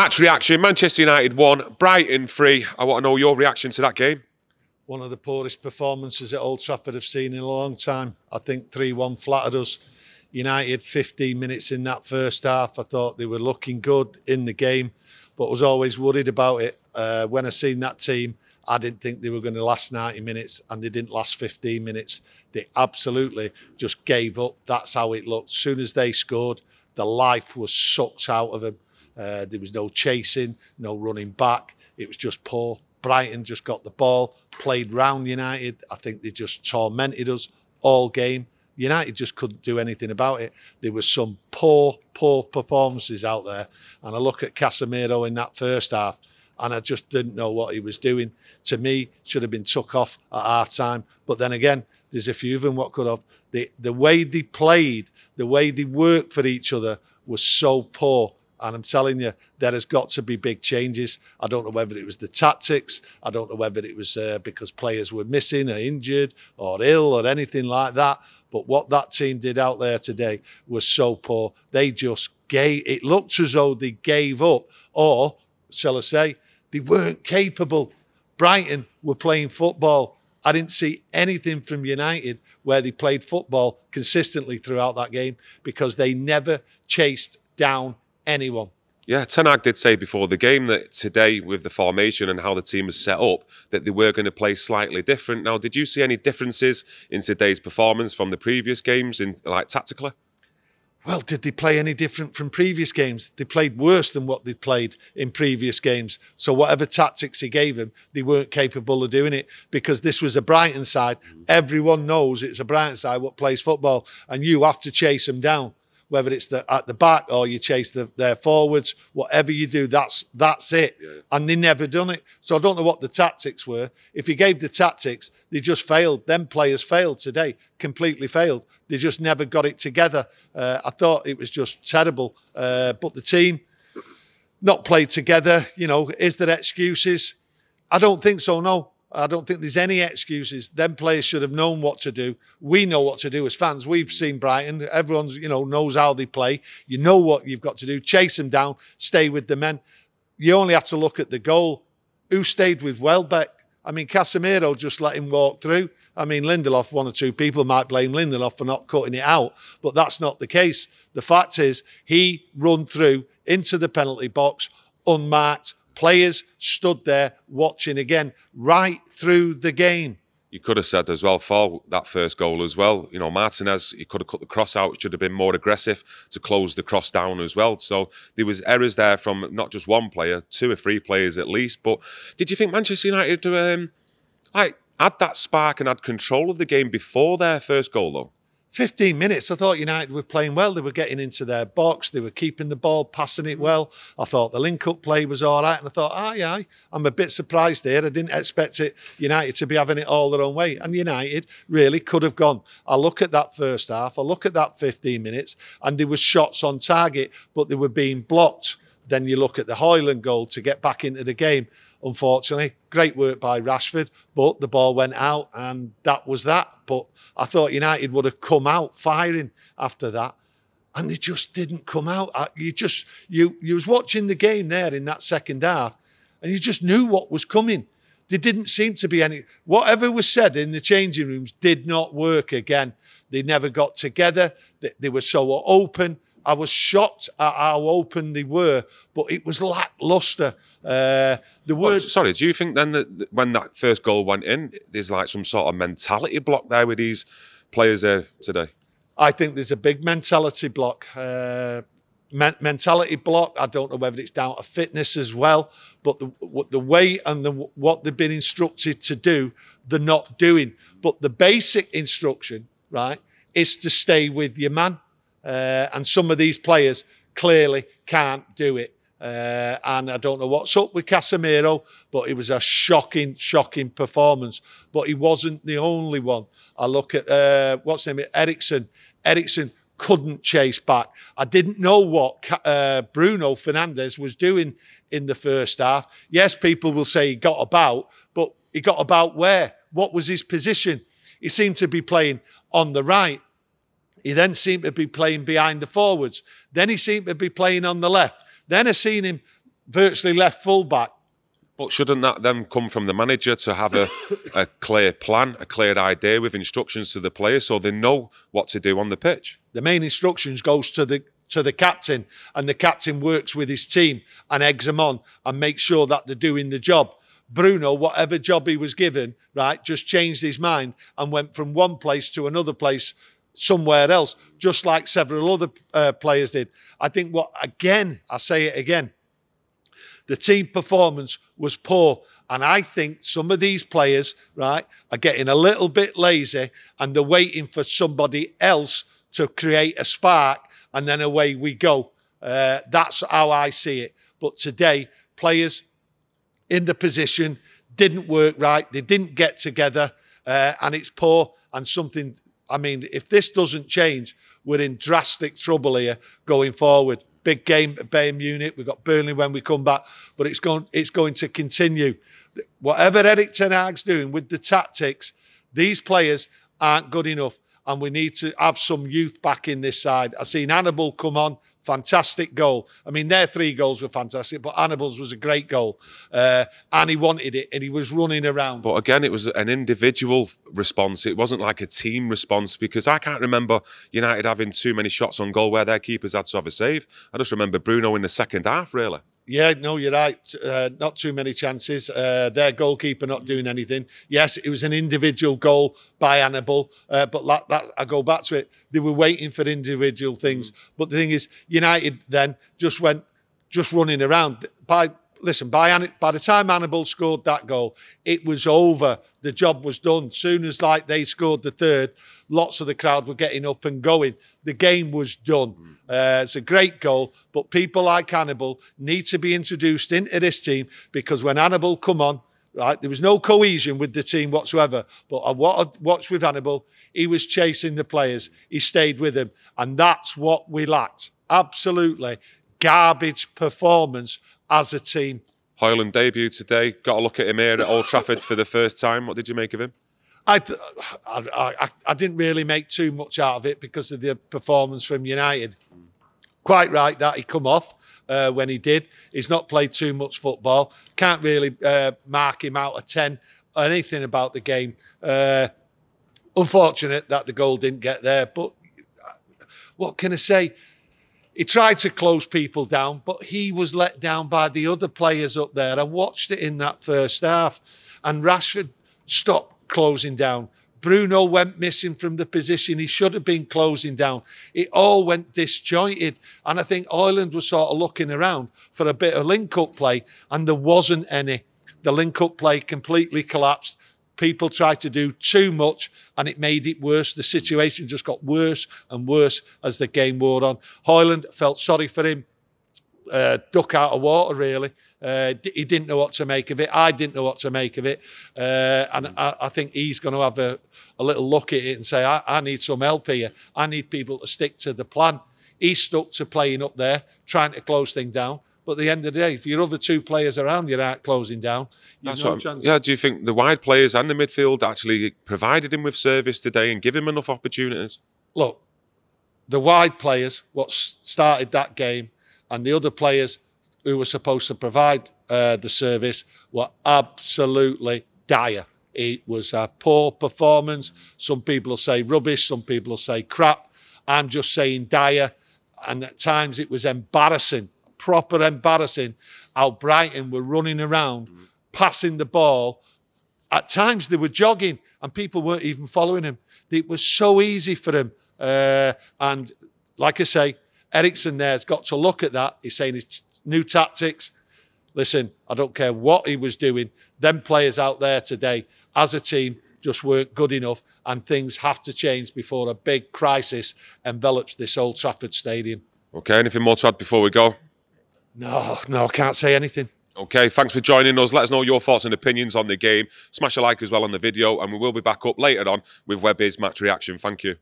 Match reaction, Manchester United 1, Brighton 3. I want to know your reaction to that game. One of the poorest performances at Old Trafford I've seen in a long time. I think 3-1 flattered us. United 15 minutes in that first half. I thought they were looking good in the game, but was always worried about it. When I seen that team, I didn't think they were going to last 90 minutes, and they didn't last 15 minutes. They absolutely just gave up. That's how it looked. As soon as they scored, the life was sucked out of them. There was no chasing, no running back. It was just poor. Brighton just got the ball, played round United. I think they just tormented us all game. United just couldn't do anything about it. There was some poor performances out there. And I look at Casemiro in that first half, and I just didn't know what he was doing. To me, should have been took off at half-time. But then again, there's a few of them what could have. The way they played, the way they worked for each other was so poor. And I'm telling you, there has got to be big changes. I don't know whether it was the tactics. I don't know whether it was because players were missing or injured or ill or anything like that. But what that team did out there today was so poor. They just it looked as though they gave up, or shall I say, they weren't capable. Brighton were playing football. I didn't see anything from United where they played football consistently throughout that game, because they never chased down anyone. Yeah, Ten Hag did say before the game that today, with the formation and how the team was set up, that they were going to play slightly different. Now, did you see any differences in today's performance from the previous games, tactically? Well, did they play any different from previous games? They played worse than what they played in previous games. So whatever tactics he gave them, they weren't capable of doing it, because this was a Brighton side. Everyone knows it's a Brighton side what plays football, and you have to chase them down. Whether it's at the back or you chase their forwards, whatever you do, that's it. Yeah. And they never done it. So I don't know what the tactics were. If you gave the tactics, they just failed. Them players failed today, completely failed. They just never got it together. I thought it was just terrible. But the team not played together. You know, is there excuses? I don't think so, no. I don't think there's any excuses. Them players should have known what to do. We know what to do as fans. We've seen Brighton. Everyone, knows how they play. You know what you've got to do. Chase them down. Stay with the men. You only have to look at the goal. Who stayed with Welbeck? I mean, Casemiro just let him walk through. I mean, Lindelof, one or two people might blame Lindelof for not cutting it out, but that's not the case. The fact is, he run through into the penalty box unmarked. Players stood there watching again right through the game. You could have said as well for that first goal as well, Martinez, he could have cut the cross out. It should have been more aggressive to close the cross down as well. So there was errors there from not just one player, 2 or 3 players at least. But did you think Manchester United had that spark and had control of the game before their first goal though? 15 minutes, I thought United were playing well. They were getting into their box. They were keeping the ball, passing it well. I thought the link-up play was all right. And I thought, aye. I'm a bit surprised there. I didn't expect United to be having it all their own way. And United really could have gone. I look at that first half. I look at that 15 minutes. And there were shots on target, but they were being blocked. Then you look at the Højlund goal to get back into the game. Unfortunately, great work by Rashford, but the ball went out and that was that. But I thought United would have come out firing after that, and they just didn't come out. You was watching the game there in that second half, and you just knew what was coming. There didn't seem to be any, whatever was said in the changing rooms did not work again. They never got together. They were so open. I was shocked at how open they were, but it was lacklustre. Sorry, do you think then that when that first goal went in, there's like some sort of mentality block there with these players there today? I think there's a big mentality block. Mentality block. I don't know whether it's down to fitness as well, but the way and what they've been instructed to do, they're not doing. But the basic instruction, right, is to stay with your man. And some of these players clearly can't do it. And I don't know what's up with Casemiro, but it was a shocking performance. But he wasn't the only one. I look at, what's his name, Eriksen. Eriksen couldn't chase back. I didn't know what Bruno Fernandes was doing in the first half. Yes, people will say he got about, but he got about where? What was his position? He seemed to be playing on the right. He then seemed to be playing behind the forwards. Then he seemed to be playing on the left. Then I seen him virtually left full-back. But shouldn't that then come from the manager to have a clear plan, a clear idea with instructions to the players so they know what to do on the pitch? The main instructions goes to the captain, and the captain works with his team and eggs them on and makes sure that they're doing the job. Bruno, whatever job he was given, right, just changed his mind and went from one place to another place somewhere else, just like several other players did. I think I say it again, the team performance was poor. And I think some of these players, right, are getting a little bit lazy and they're waiting for somebody else to create a spark, and then away we go. That's how I see it. But today, players in the position didn't work right. They didn't get together, and it's poor. And something, I mean, if this doesn't change, we're in drastic trouble here going forward. Big game at Bayern Munich. We've got Burnley when we come back, but it's going to continue. Whatever Erik ten Hag's doing with the tactics, these players aren't good enough, and we need to have some youth back in this side. I've seen Hannibal come on, fantastic goal. I mean, their 3 goals were fantastic, but Hannibal's was a great goal. And he wanted it, and he was running around. But again, it was an individual response. It wasn't like a team response, because I can't remember United having too many shots on goal where their keepers had to have a save. I just remember Bruno in the second half, really. Yeah, no, you're right. Not too many chances. Their goalkeeper not doing anything. Yes, it was an individual goal by Hannibal, but I go back to it. They were waiting for individual things. But the thing is, United then just went running around. By the time Hannibal scored that goal, it was over. The job was done. Soon as they scored the third, lots of the crowd were getting up and going. The game was done. It's a great goal, but people like Hannibal need to be introduced into this team, because when Hannibal come on, right, there was no cohesion with the team whatsoever. But what I watched with Hannibal, he was chasing the players. He stayed with them, and that's what we lacked. Absolutely garbage performance as a team. Højlund debut today. Got a look at him here at Old Trafford for the first time. What did you make of him? I didn't really make too much out of it because of the performance from United. Quite right that he come off when he did. He's not played too much football. Can't really mark him out of 10 or anything about the game. Unfortunate that the goal didn't get there, but what can I say? He tried to close people down, but he was let down by the other players up there. I watched it in that first half, and Rashford stopped closing down. Bruno went missing from the position he should have been closing down. It all went disjointed, and I think Højlund was sort of looking around for a bit of link-up play, and there wasn't any. The link-up play completely collapsed. People tried to do too much, and it made it worse. The situation just got worse and worse as the game wore on. Højlund, felt sorry for him. Duck out of water, really. He didn't know what to make of it. I didn't know what to make of it. And I think he's going to have a little look at it and say, I need some help here. I need people to stick to the plan. He stuck to playing up there, trying to close things down. But at the end of the day, if your other 2 players around you aren't closing down, you've no chance. Yeah, do you think the wide players and the midfield actually provided him with service today and give him enough opportunities? Look, the wide players, what started that game, and the other players who were supposed to provide the service were absolutely dire. It was a poor performance. Some people will say rubbish, some people will say crap. I'm just saying dire, and at times it was embarrassing. Proper embarrassing how Brighton were running around, passing the ball. At times they were jogging and people weren't even following him. It was so easy for him. And like I say, Eriksen there's got to look at that. He's saying his new tactics. Listen, I don't care what he was doing. Them players out there today, as a team, just weren't good enough, and things have to change before a big crisis envelops this Old Trafford stadium. Okay, anything more to add before we go? No, I can't say anything. Okay, thanks for joining us. Let us know your thoughts and opinions on the game. Smash a like as well on the video, and we will be back up later on with Webby's match reaction. Thank you.